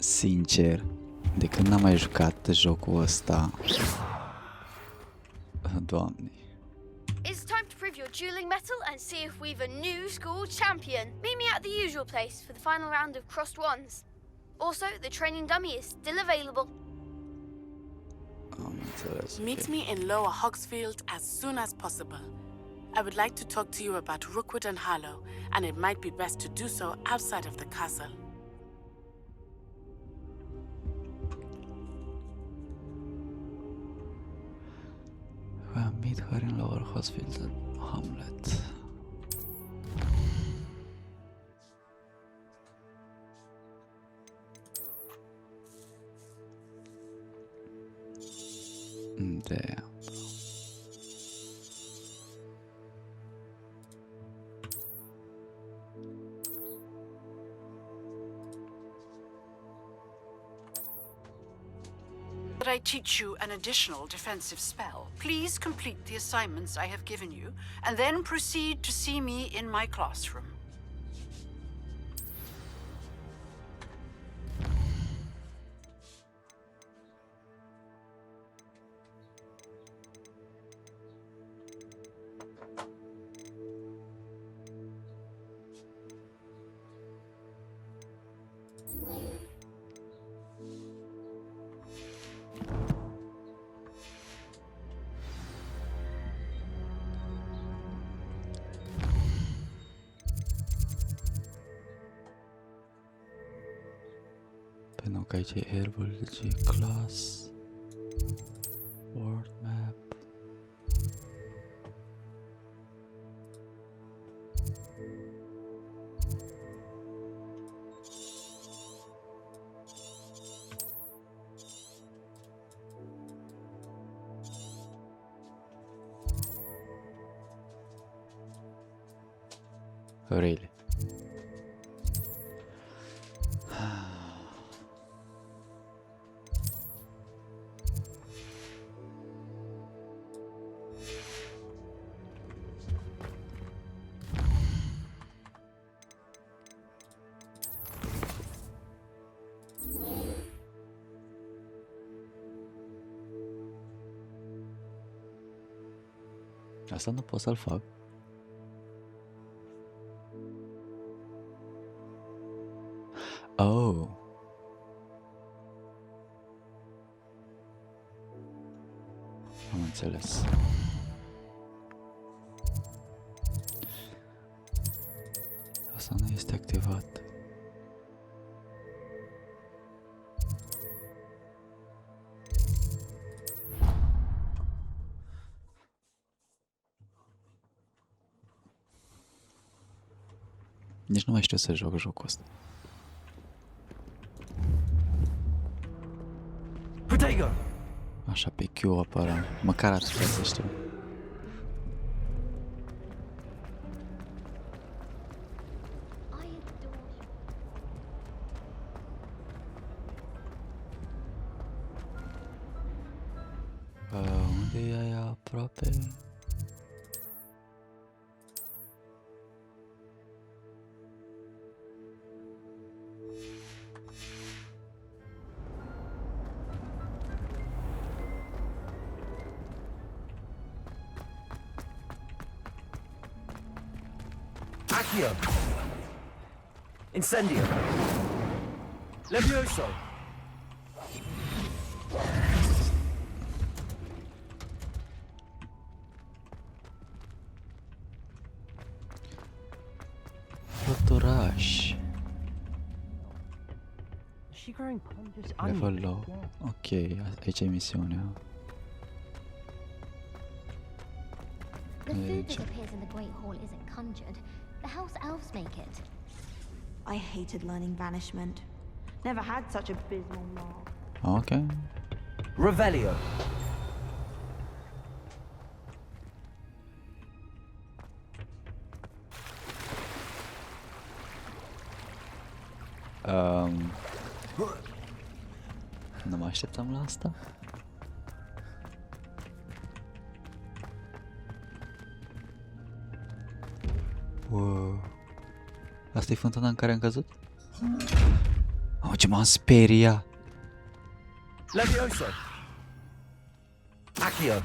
Sincer, de când n-am mai jucat jocul ăsta, Doamne. It's time to prove your dueling mettle and see if we've a new school champion. Meet me at the usual place for the final round of crossed ones. Also, the training dummy is still available. Am înțeles. Meet me in Lower Hogsfield as soon as possible. I would like to talk to you about Rookwood and Harlow, and it might be best to do so outside of the castle. Meet her in Lower Hogsfield Hamlet. Damn. I teach you an additional defensive spell. Please complete the assignments I have given you, and then proceed to see me in my classroom. Păi nu, că aici e Airball, deci e class, world map. Really? Asta nu pot să-l fac. Oh. Am înțeles. Asta nu este activat. Nici nu mai știu să joc jocul ăsta. Așa pe Q apăra. Măcar ar putea să știu. Unde e aia aproape? Incendio. Levioso. Fluturaș. Level low. Ok, aici e misiunea. The food that appears in the Great Hall isn't conjured. The house elves make it. I hated learning banishment. Never had such abysmal mark. Ok. Revelio. Nu mă așteptam la asta. Wow. Asta e fântâna în care am căzut? Oh, ce m-am speriat. Levioso. Accio.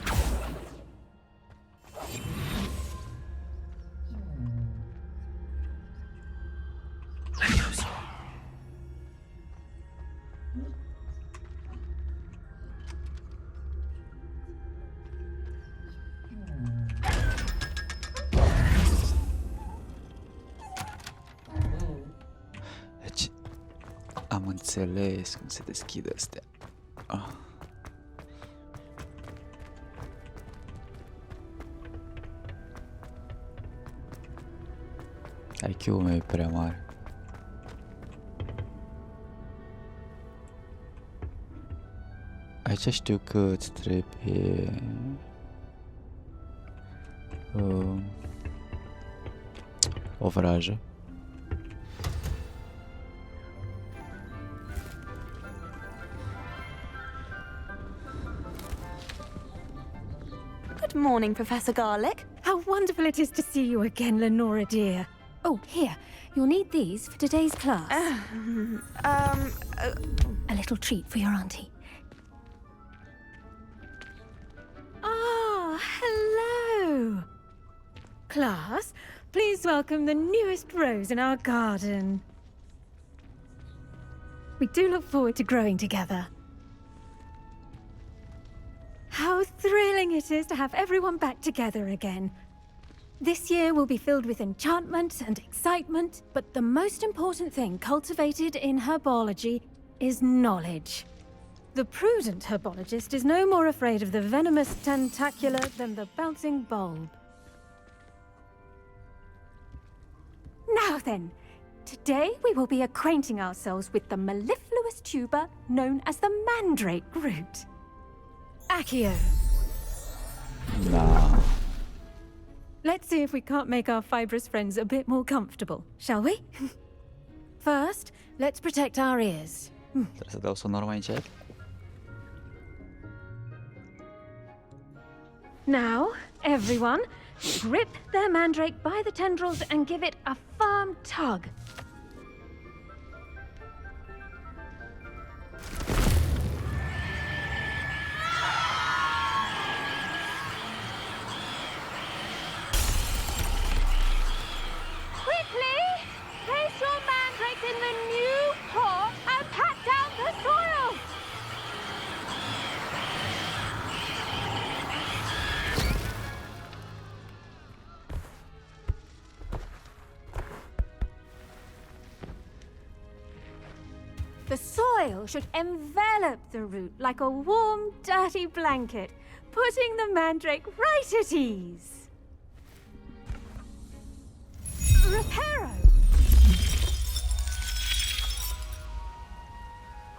Levioso. Deci, am înțeles cum se deschide astea. Ah. IQ-ul meu e prea mare. Aici știu că îți trebuie o vrajă. Good morning, Professor Garlic. How wonderful it is to see you again, Lenora dear. Oh, here, you'll need these for today's class. A little treat for your auntie. Ah, hello. Class, please welcome the newest rose in our garden. We do look forward to growing together. How thrilling it is to have everyone back together again. This year will be filled with enchantment and excitement, but the most important thing cultivated in herbology is knowledge. The prudent herbologist is no more afraid of the venomous tentacula than the bouncing bulb. Now then, today we will be acquainting ourselves with the mellifluous tuber known as the mandrake root. Accio. Da. Let's see if we can't make our fibrous friends a bit more comfortable, shall we? First, let's protect our ears. Trebuie să dau sonor mai încet. Now, everyone, grip their mandrake by the tendrils and give it a firm tug. Quickly, place your mandrake in the new pot and pat down the soil. The soil should envelop the root like a warm, dirty blanket, putting the mandrake right at ease. Reparo!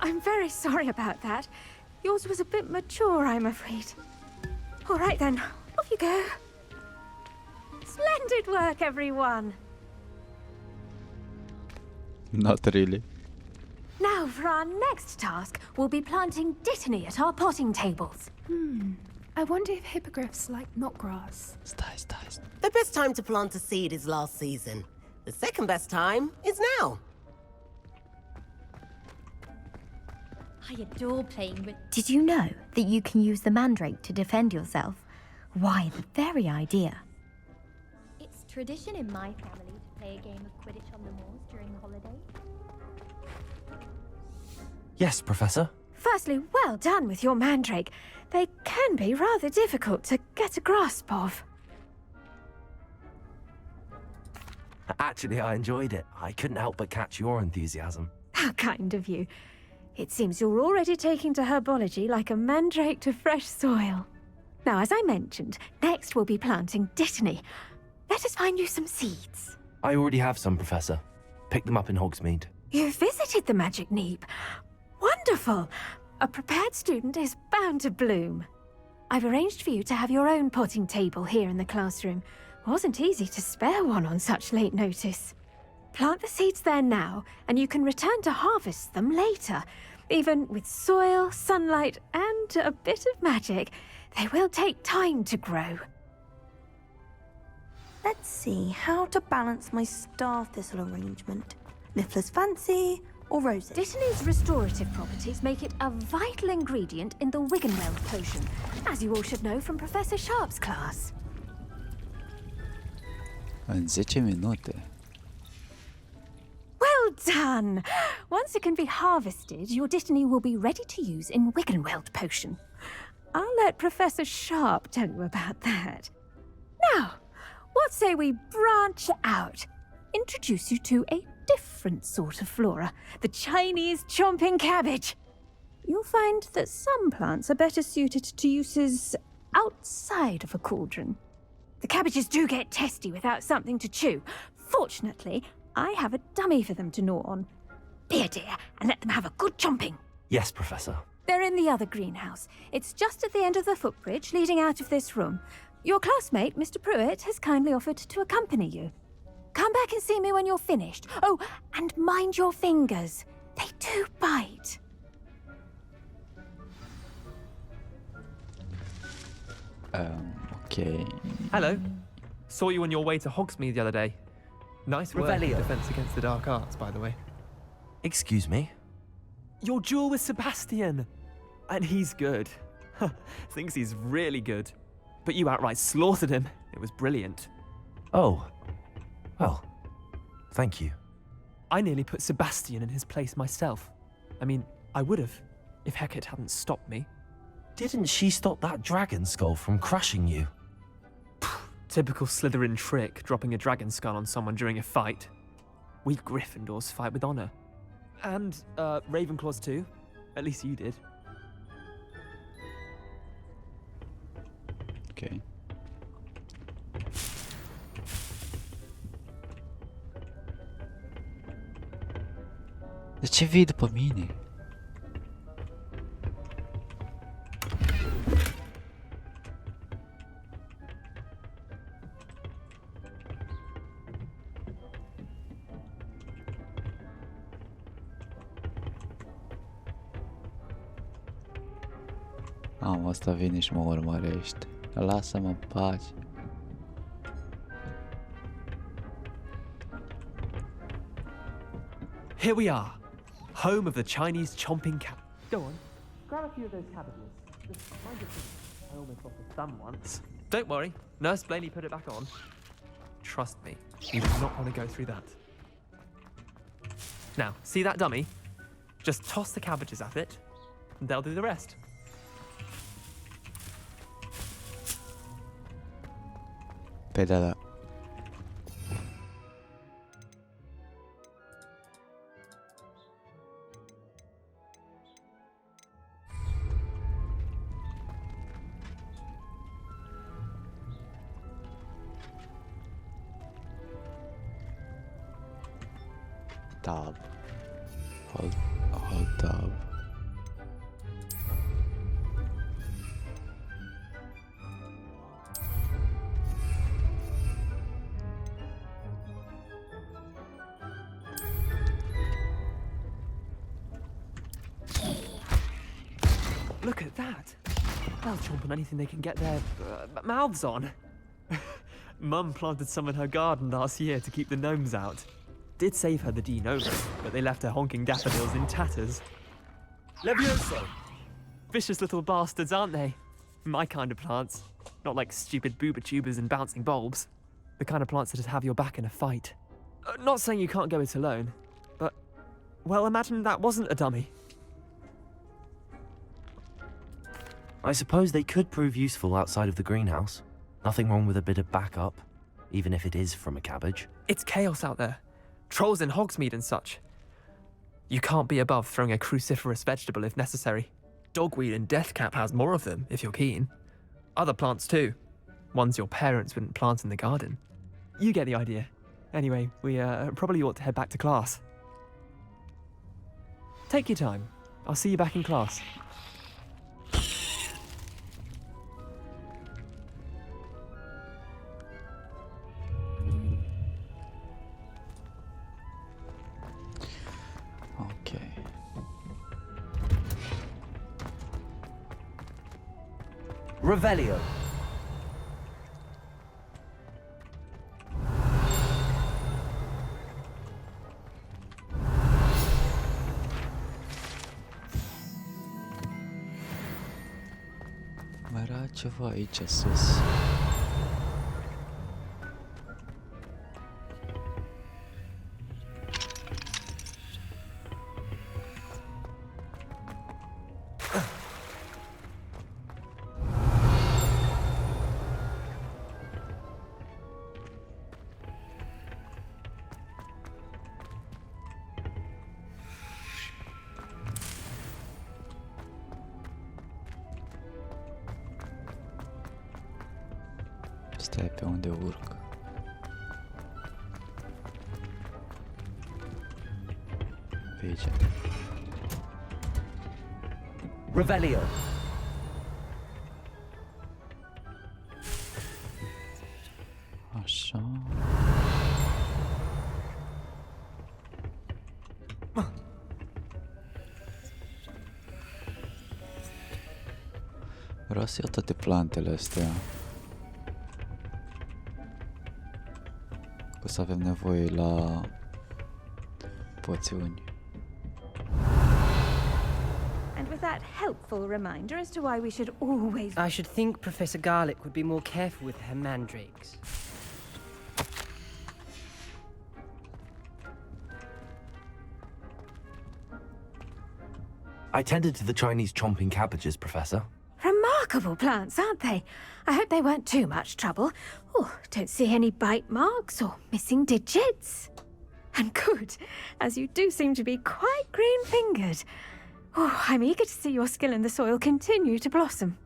I'm very sorry about that. Yours was a bit mature, I'm afraid. All right then, off you go. Splendid work, everyone. Not really. Now for our next task, we'll be planting dittany at our potting tables. I wonder if hippogriffs like knotgrass. Stai. The best time to plant a seed is last season. The second best time is now. I adore playing with... Did you know that you can use the mandrake to defend yourself? Why, the very idea. It's tradition in my family to play a game of Quidditch on the moors during the holidays. Yes, Professor. Firstly, well done with your mandrake. They can be rather difficult to get a grasp of. Actually, I enjoyed it. I couldn't help but catch your enthusiasm. How kind of you. It seems you're already taking to herbology like a mandrake to fresh soil. Now, as I mentioned, next we'll be planting dittany. Let us find you some seeds. I already have some, Professor. Picked them up in Hogsmeade. You visited the Magic Neep. Wonderful! A prepared student is bound to bloom. I've arranged for you to have your own potting table here in the classroom. Wasn't easy to spare one on such late notice. Plant the seeds there now, and you can return to harvest them later. Even with soil, sunlight, and a bit of magic, they will take time to grow. Let's see how to balance my star thistle arrangement. Niffler's fancy, or roses? Dittany's restorative properties make it a vital ingredient in the Wiggenweld potion, as you all should know from Professor Sharp's class. În 10 minute. Well done! Once it can be harvested, your Dittany will be ready to use in Wiggenweld potion. I'll let Professor Sharp tell you about that. Now, what say we branch out? Introduce you to a different sort of flora, the Chinese chomping cabbage. You'll find that some plants are better suited to uses outside of a cauldron. The cabbages do get testy without something to chew. Fortunately, I have a dummy for them to gnaw on. Be a dear and let them have a good chomping. Yes, Professor. They're in the other greenhouse. It's just at the end of the footbridge leading out of this room. Your classmate, Mr. Pruitt, has kindly offered to accompany you. Come back and see me when you're finished. Oh, and mind your fingers. They do bite. Okay. Hello. Saw you on your way to Hogsmeade the other day. Nice work in Revelio. defense against the dark arts, by the way. Excuse me? Your duel with Sebastian. And he's good. Thinks he's really good. But you outright slaughtered him. It was brilliant. Oh. Well, thank you. I nearly put Sebastian in his place myself. I mean, I would have, if Hecate hadn't stopped me. Didn't she stop that dragon skull from crushing you? Typical Slytherin trick, dropping a dragon skull on someone during a fight. We Gryffindors fight with honor. And, Ravenclaws too. At least you did. Okay. De ce vii după mine? Am, ăsta vine și mă urmărește. Lasă-mă în pace. Here we are, home of the Chinese chomping cat. Go on, grab a few of those cabbages. Just mind your feet. I almost lost a thumb once. Don't worry, Nurse Blaney put it back on. Trust me, you do not want to go through that. Now, see that dummy? Just toss the cabbages at it, and they'll do the rest. Pe da. Tab. Hold tab. Look at that. They'll chomp on anything they can get their mouths on. Mum planted some in her garden last year to keep the gnomes out. Did save her the de-gnoming, but they left her honking daffodils in tatters. Levioso! Vicious little bastards, aren't they? My kind of plants. Not like stupid booba tubers and bouncing bulbs. The kind of plants that just have your back in a fight. Not saying you can't go it alone, but, well, imagine that wasn't a dummy. I suppose they could prove useful outside of the greenhouse. Nothing wrong with a bit of backup, even if it is from a cabbage. It's chaos out there. Trolls in Hogsmeade and such. You can't be above throwing a cruciferous vegetable if necessary. Dogweed and deathcap has more of them, if you're keen. Other plants too. Ones your parents wouldn't plant in the garden. You get the idea. Anyway, we probably ought to head back to class. Take your time. I'll see you back in class. Okay. Revelio. ceva aici sus. Stai pe unde urc. Pe aici. Revelio. Așa. Vreau să iau toate plantele astea. O să avem nevoie la poțiuni. And with that helpful reminder as to why we should always... I should think Professor Garlick would be more careful with her mandrakes. I tended to the Chinese chomping cabbages, Professor. Remarkable plants, aren't they? I hope they weren't too much trouble. Oh, don't see any bite marks or missing digits. And good, as you do seem to be quite green-fingered. Oh, I'm eager to see your skill in the soil continue to blossom.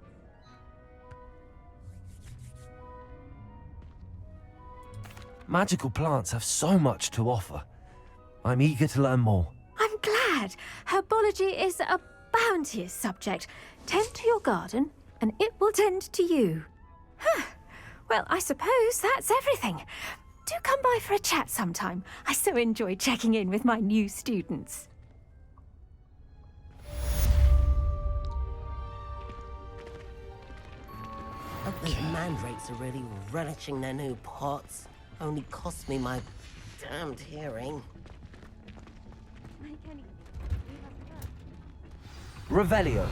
Magical plants have so much to offer. I'm eager to learn more. I'm glad. Herbology is a bounteous subject. Tend to your garden, and it will tend to you. Huh. Well, I suppose that's everything. Do come by for a chat sometime. I so enjoy checking in with my new students. Those mandrakes are really relishing their new pots. Only cost me my damned hearing. Revelio.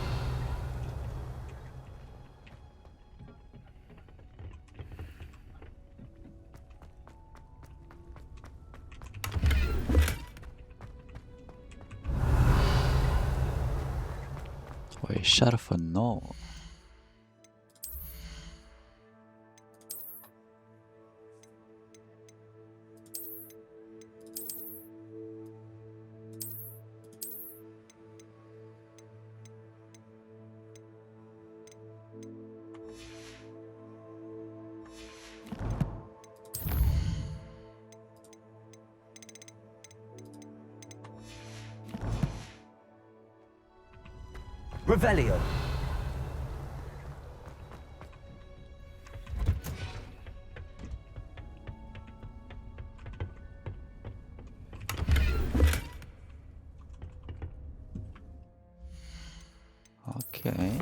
O eșarfă nouă. Revelio. Okay.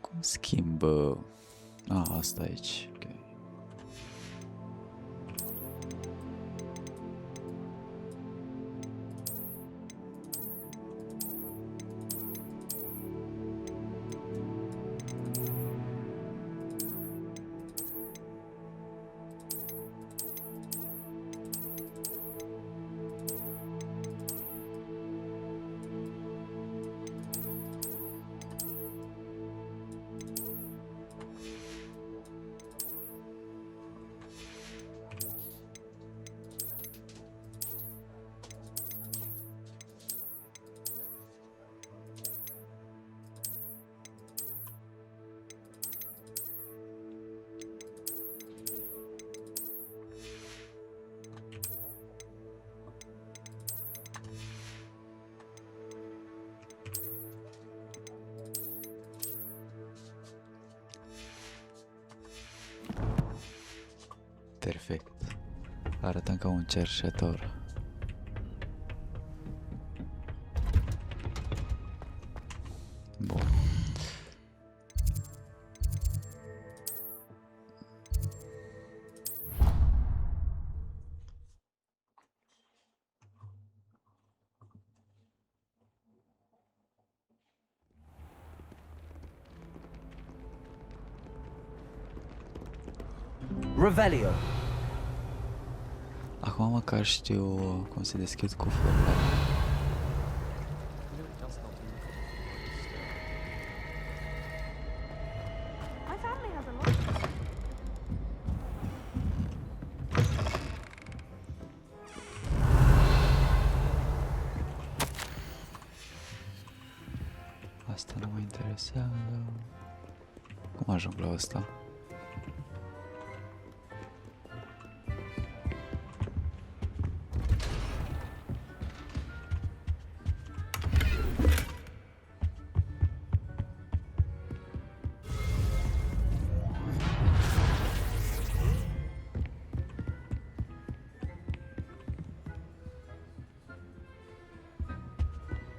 Cum schimbă? Asta aici. Ok. Perfect. Arătăm ca un cerșetor. Bun. Revelio. Acum măcar știu cum se deschid cufurile. Asta nu mă interesează. Cum ajung la asta?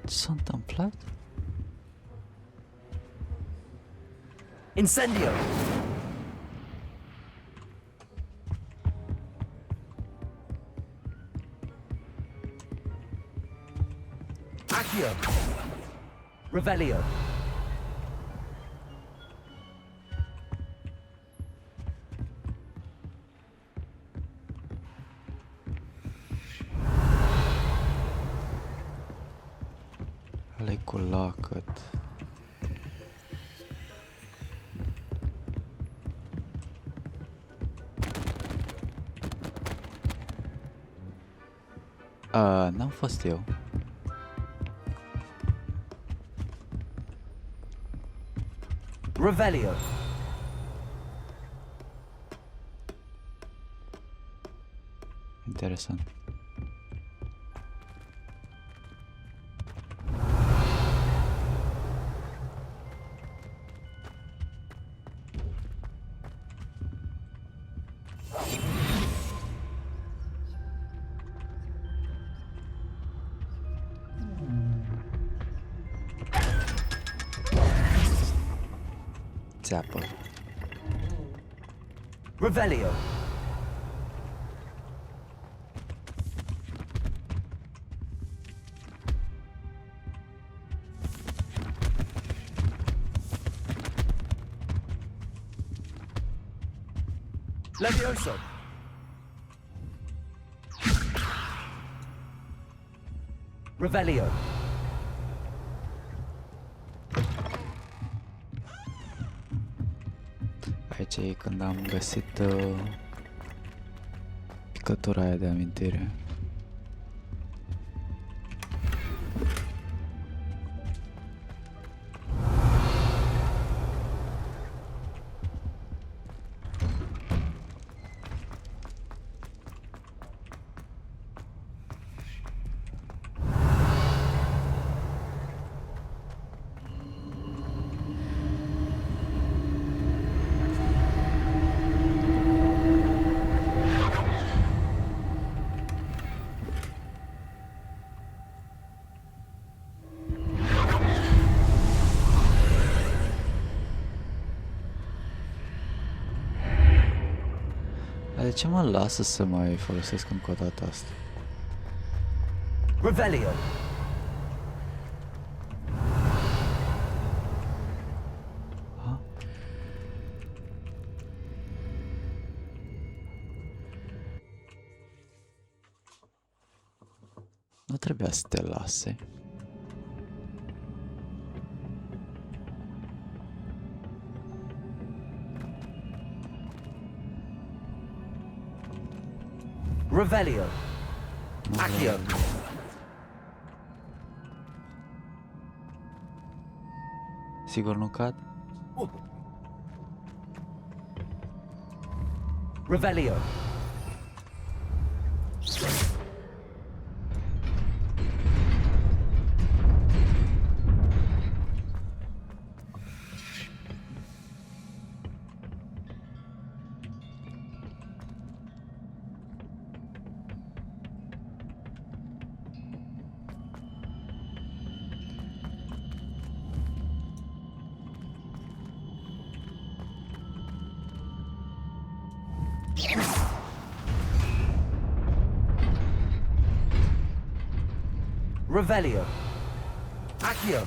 Ce s-a întâmplat? Incendio! Accio! Revelio! Ale cu lacăt. N-am fost eu. Revelio. Interesant. Țeapă. Revelio. Levioso. Revelio. Aici e când am găsit picătura aia de amintire. De ce mă lasă să mai folosesc încă o dată asta? Revelio. Ha? Nu trebuia să te lase. Revelio. Accio. Sigur nu cad? Revelio. Revelio. Accio.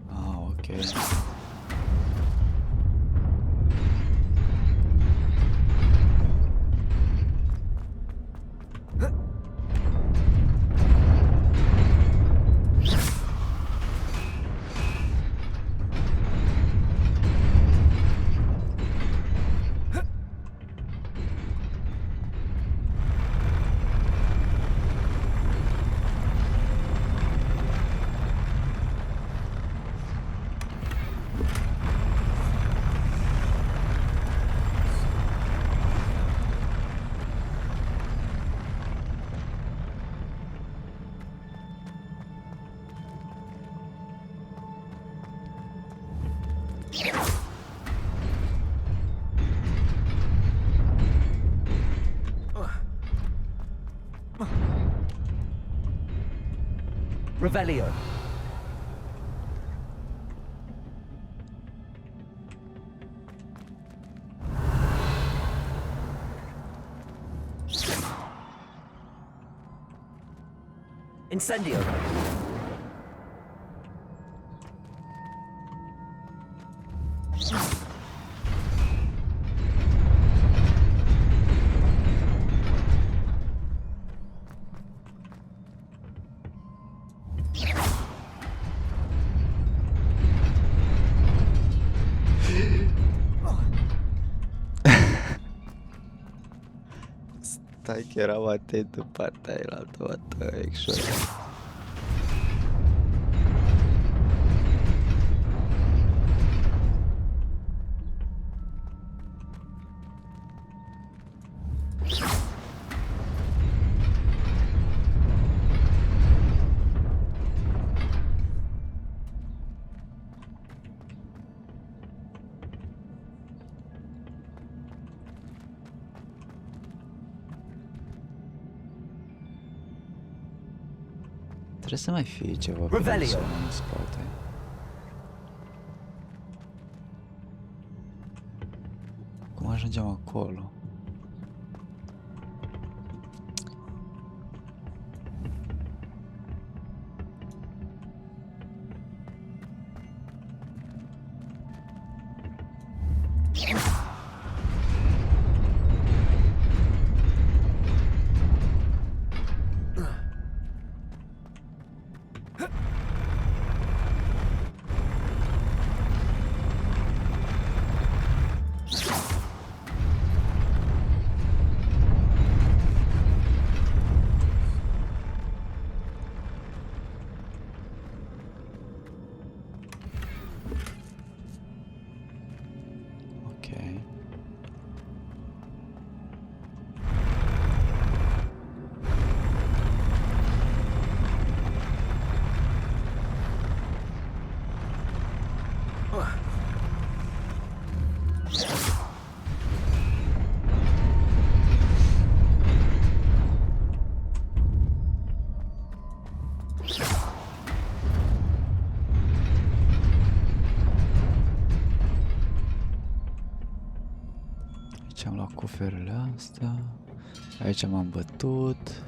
Ah, ok. Revelio. Incendio. Stai că erau atent în partea aia, what the actually. Trebuie să mai fie ceva persoană în spate. Cum ajungem acolo? Aici am luat cuferele astea. Aici m-am bătut.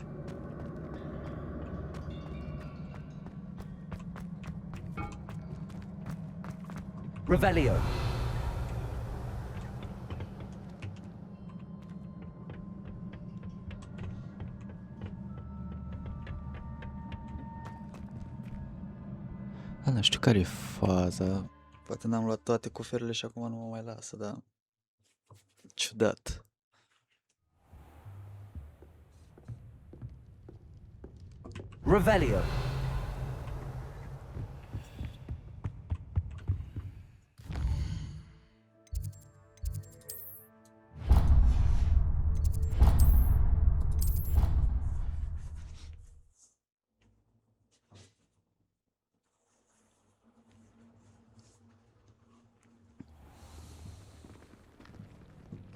Revelio. Da, nu știu care e faza. Poate n-am luat toate cuferele și acum nu mă mai lasă, dar... ciudat. Revelio.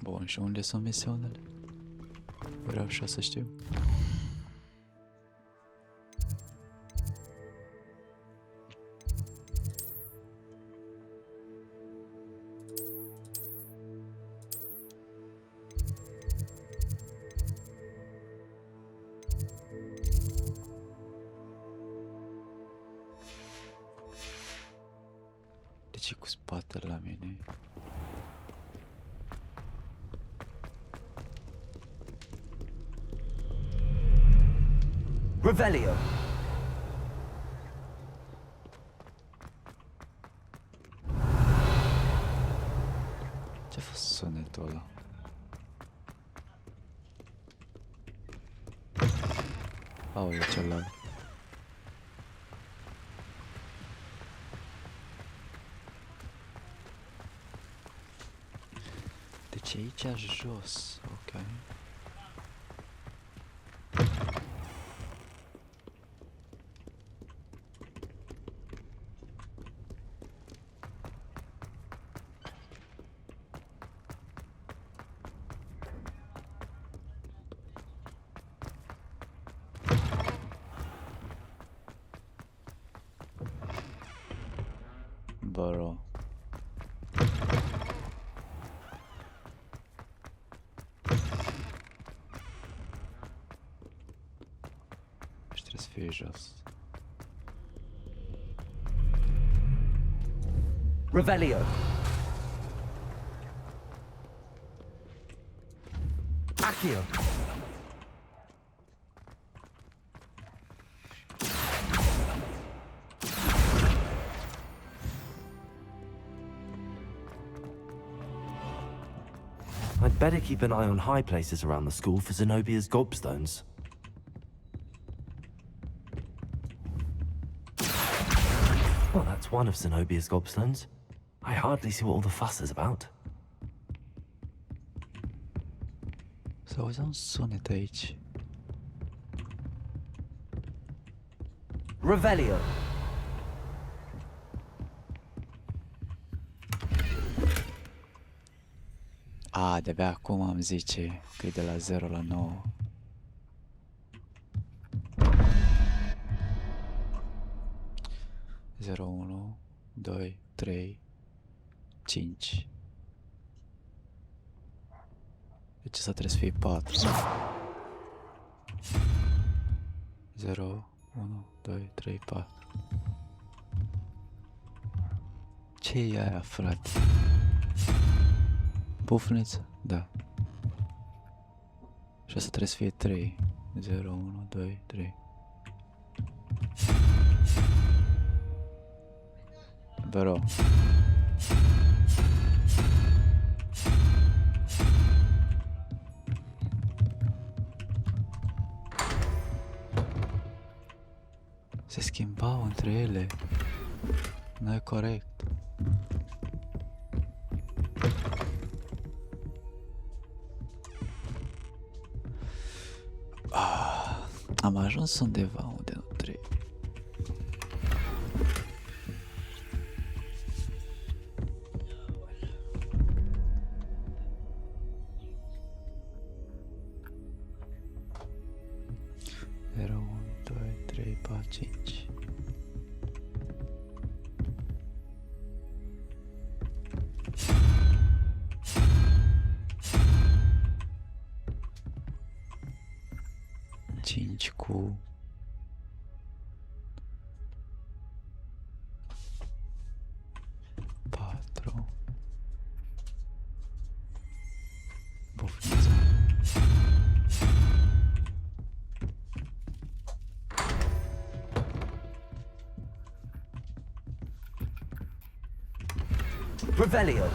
Bun, și unde sunt misiunile? Vreau așa să știu. ce cu spatele la mine? Revelio! Ce-a fost sunetul ăla? Aoleu, celălalt. Deci aici jos, ok. Bro. Și trebuie să fie jos. Revelio! Accio! I'd better keep an eye on high places around the school for Zenobia's gobstones. Well, that's one of Zenobia's gobstones. I hardly see what all the fuss is about. Să auzea un sunet aici. Revelio! A, de-abia acum am zice că e de la 0 la 9. Zero, 1, 2, 3, 5. Deci să trebuie să fie 4. 0, 1, 2, 3, 4. Ce e aia, frate? Pufniță? Da. Și asta trebuie să fie 3. 0, 1, 2, 3. Bro. Se schimbau între ele. Nu e corect. Am ajuns undeva unde nu trebuie. Zero, 1, 2, 3, 4, 5. Cu 4 bufnița. Revelio!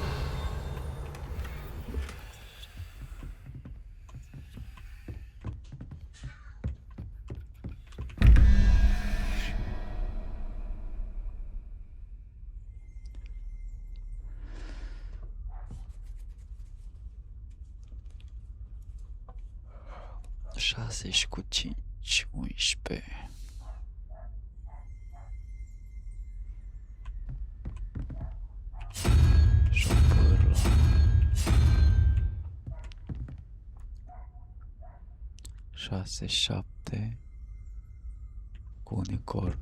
Șase și cu 5, 11. Și o pârlă. 6, 7 cu unicorn.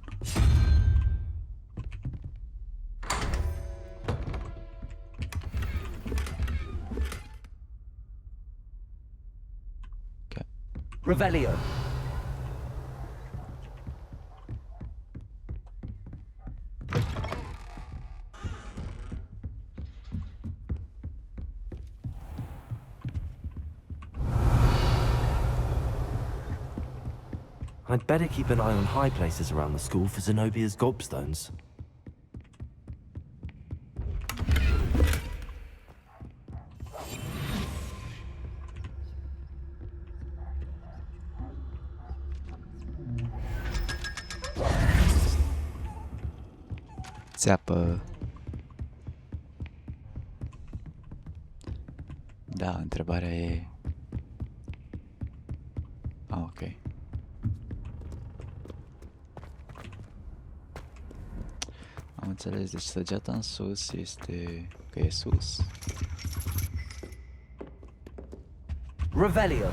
Revelio! I'd better keep an eye on high places around the school for Zenobia's gobstones. Țeapă. Da, întrebarea e... Ah, ok. Am înțeles, deci săgeata în sus este... că e sus. Revelio.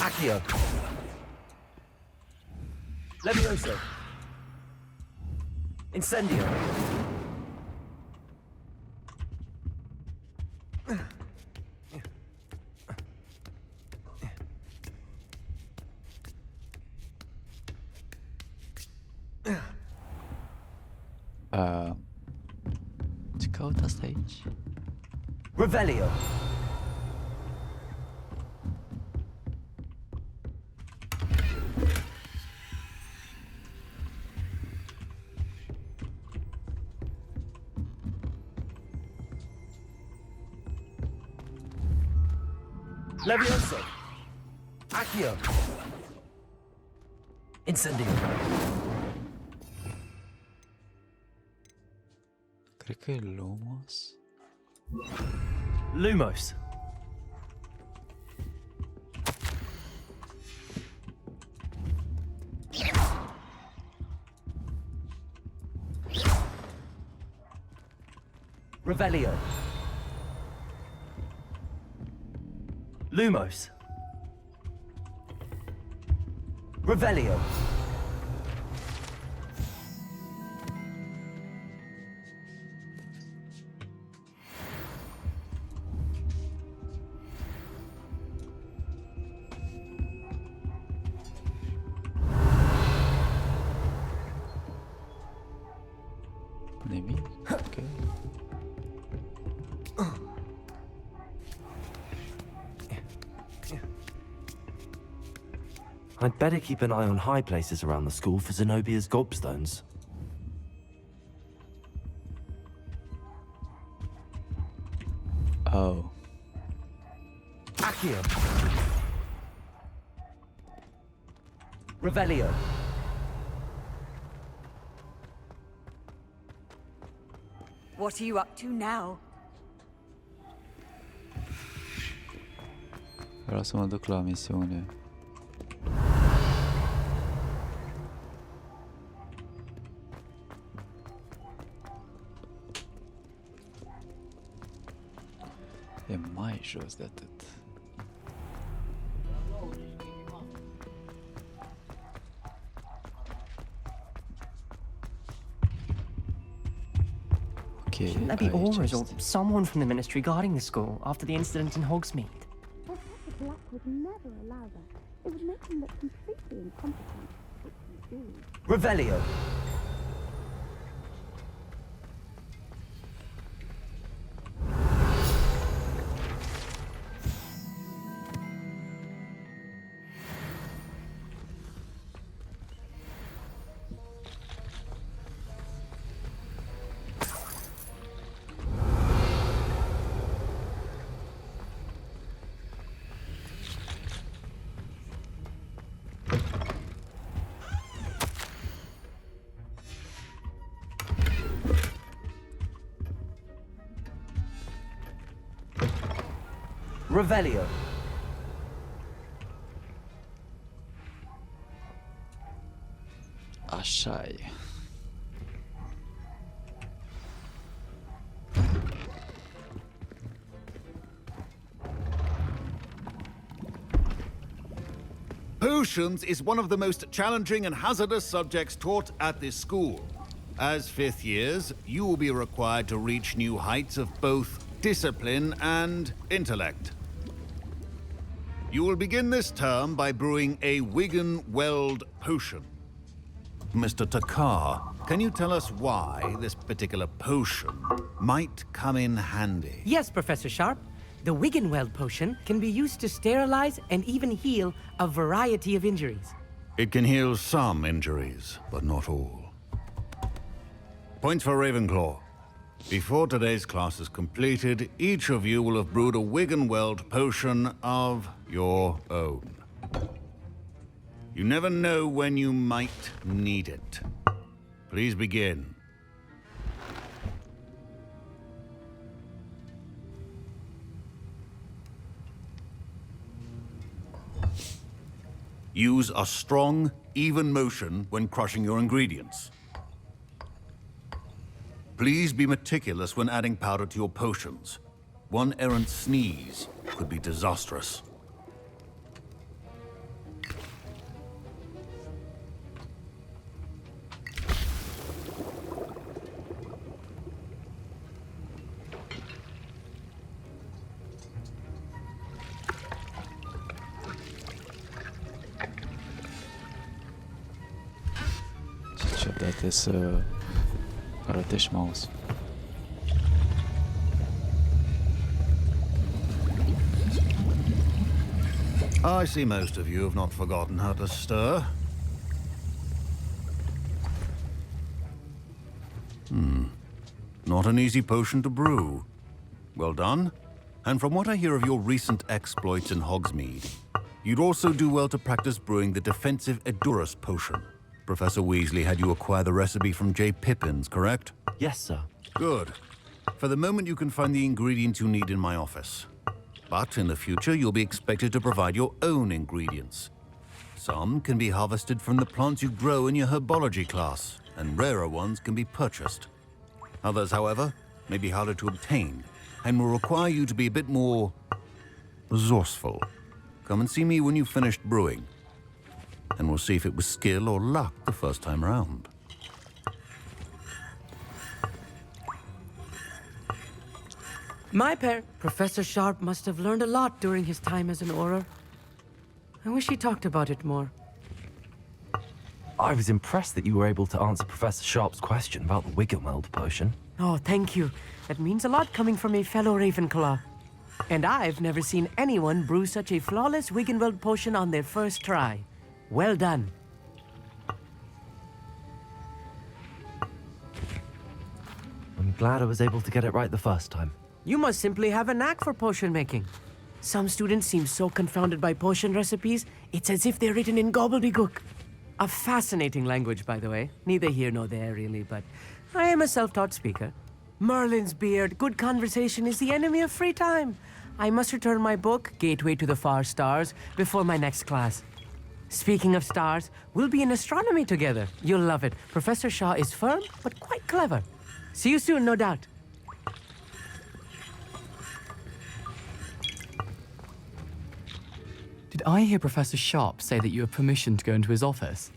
Accio. Levioso. Incendio. Ce caut asta aici? Revelio. Levioso. Accio. Incendio. Cred că e Lumos. Lumos. Revelio. Lumos. Revelio. Nimic? Ok. I'd better keep an eye on high places around the school for Zenobia's gobstones. Oh. Accio. Revelio. What are you up to now? Vreau să mă duc la misiune. E mai jos de atât. Okay, Shouldn't there be aurors or someone from the ministry guarding the school after the incident in Hogsmeade? Black would never allow that. It would make him look completely incompetent. Revelio. Revelio. Așa-i. Potions is one of the most challenging and hazardous subjects taught at this school. As fifth years, you will be required to reach new heights of both discipline and intellect. You will begin this term by brewing a Wigan Weld potion. Mr. Takar, can you tell us why this particular potion might come in handy? Yes, Professor Sharp. The Wiggenweld potion can be used to sterilize and even heal a variety of injuries. It can heal some injuries, but not all. Points for Ravenclaw. Before today's class is completed, each of you will have brewed a Wiggenweld potion of your own. You never know when you might need it. Please begin. Use a strong, even motion when crushing your ingredients. Please be meticulous when adding powder to your potions. One errant sneeze could be disastrous. Dat is mouse. I see most of you have not forgotten how to stir. Not an easy potion to brew. Well done. And from what I hear of your recent exploits in Hogsmeade, you'd also do well to practice brewing the defensive Edurus potion. Professor Weasley had you acquire the recipe from J. Pippins, correct? Yes, sir. Good. For the moment, you can find the ingredients you need in my office. But in the future, you'll be expected to provide your own ingredients. Some can be harvested from the plants you grow in your herbology class, and rarer ones can be purchased. Others, however, may be harder to obtain, and will require you to be a bit more resourceful. Come and see me when you've finished brewing, and we'll see if it was skill or luck the first time round. Professor Sharp must have learned a lot during his time as an Auror. I wish he talked about it more. I was impressed that you were able to answer Professor Sharp's question about the Wiggenweld potion. Oh, thank you. That means a lot coming from a fellow Ravenclaw. And I've never seen anyone brew such a flawless Wiggenweld potion on their first try. Well done. I'm glad I was able to get it right the first time. You must simply have a knack for potion making. Some students seem so confounded by potion recipes, it's as if they're written in gobbledygook. A fascinating language, by the way. Neither here nor there, really, but I am a self-taught speaker. Merlin's beard, good conversation is the enemy of free time. I must return my book, Gateway to the Far Stars, before my next class. Speaking of stars, we'll be in astronomy together. You'll love it. Professor Shaw is firm, but quite clever. See you soon, no doubt. Did I hear Professor Sharp say that you have permission to go into his office?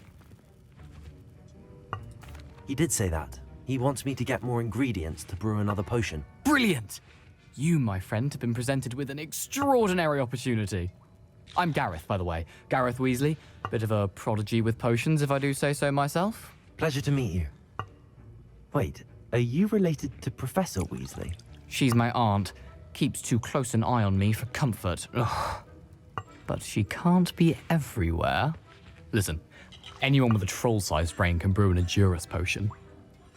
He did say that. He wants me to get more ingredients to brew another potion. Brilliant! You, my friend, have been presented with an extraordinary opportunity. I'm Gareth, by the way. Gareth Weasley. Bit of a prodigy with potions, if I do say so myself. Pleasure to meet you. Wait, are you related to Professor Weasley? She's my aunt. Keeps too close an eye on me for comfort. Ugh. But she can't be everywhere. Listen, anyone with a troll-sized brain can brew an Edurus potion.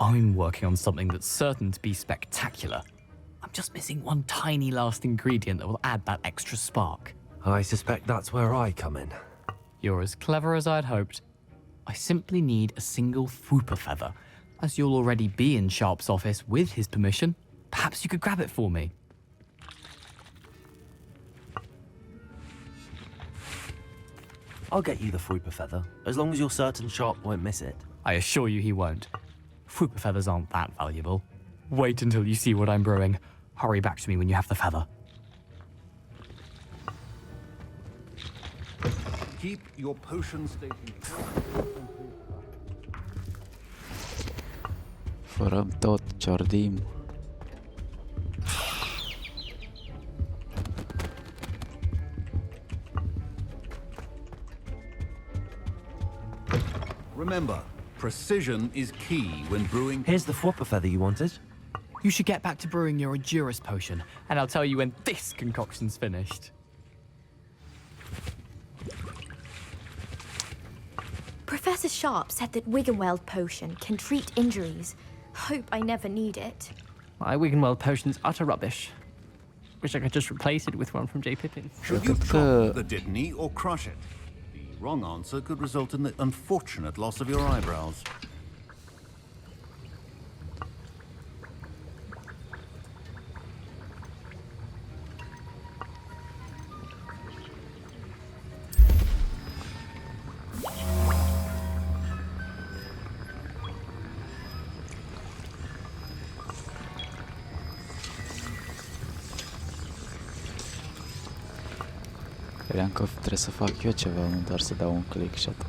I'm working on something that's certain to be spectacular. I'm just missing one tiny last ingredient that will add that extra spark. I suspect that's where I come in. You're as clever as I'd hoped. I simply need a single Fwooper feather. As you'll already be in Sharp's office with his permission, perhaps you could grab it for me. I'll get you the Fwooper feather, as long as you're certain Sharp won't miss it. I assure you he won't. Fwooper feathers aren't that valuable. Wait until you see what I'm brewing. Hurry back to me when you have the feather. Keep your potion stating. Fărăm tot ciordim. Remember, precision is key when brewing. Here's the Fwooper feather you wanted. You should get back to brewing your Endurance potion, and I'll tell you when this concoction's finished. Professor Sharp said that Wiggenweld potion can treat injuries. Hope I never need it. My Wiggenweld potion's utter rubbish. Wish I could just replace it with one from J. Pippin. Should you drop the Dittany or crush it? The wrong answer could result in the unfortunate loss of your eyebrows. Credeam că trebuie să fac eu ceva, nu doar să dau un click și atât.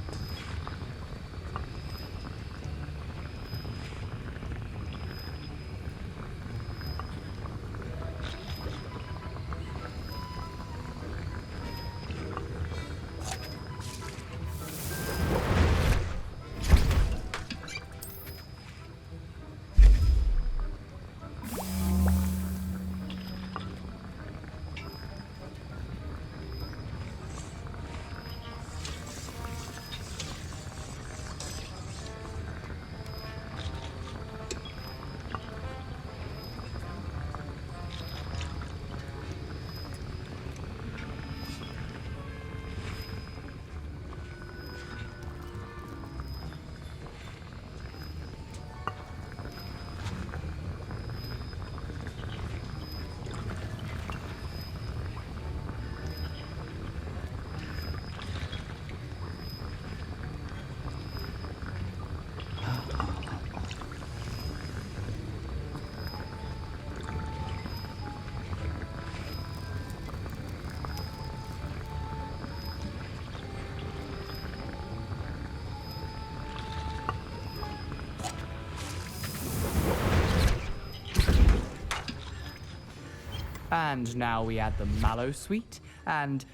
And now we add the mallow sweet, and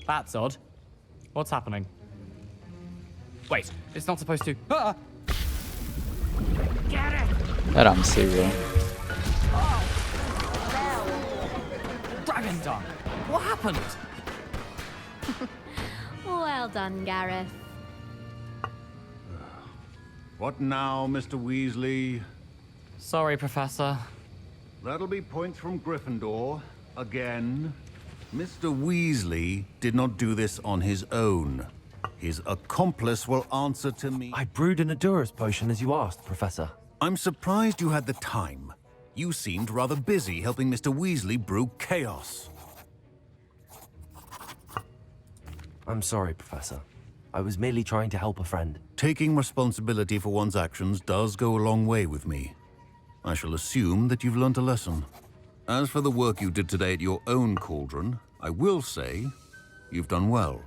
that's odd. What's happening? Wait, it's not supposed to. Ah! Get it! Eram sigur. Dragon Dung! What happened? Well done, Gareth. What now, Mr. Weasley? Sorry, Professor. That'll be points from Gryffindor. Again. Mr. Weasley did not do this on his own. His accomplice will answer to me. I brewed an Endurance potion as you asked, Professor. I'm surprised you had the time. You seemed rather busy helping Mr. Weasley brew chaos. I'm sorry, Professor. I was merely trying to help a friend. Taking responsibility for one's actions does go a long way with me. I shall assume that you've learnt a lesson. As for the work you did today at your own cauldron, I will say you've done well.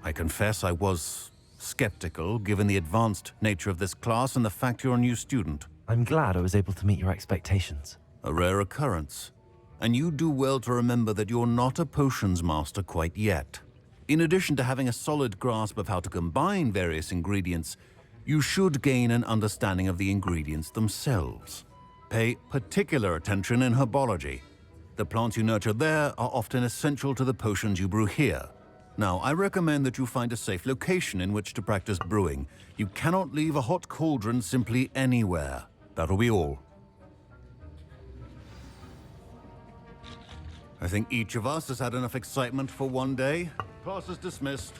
I confess I was skeptical, given the advanced nature of this class and the fact you're a new student. I'm glad I was able to meet your expectations. A rare occurrence. And you do well to remember that you're not a potions master quite yet. In addition to having a solid grasp of how to combine various ingredients, you should gain an understanding of the ingredients themselves. Pay particular attention in herbology. The plants you nurture there are often essential to the potions you brew here. Now, I recommend that you find a safe location in which to practice brewing. You cannot leave a hot cauldron simply anywhere. That'll be all. I think each of us has had enough excitement for one day. Class is dismissed.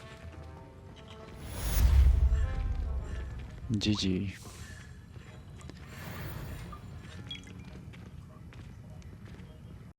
GG.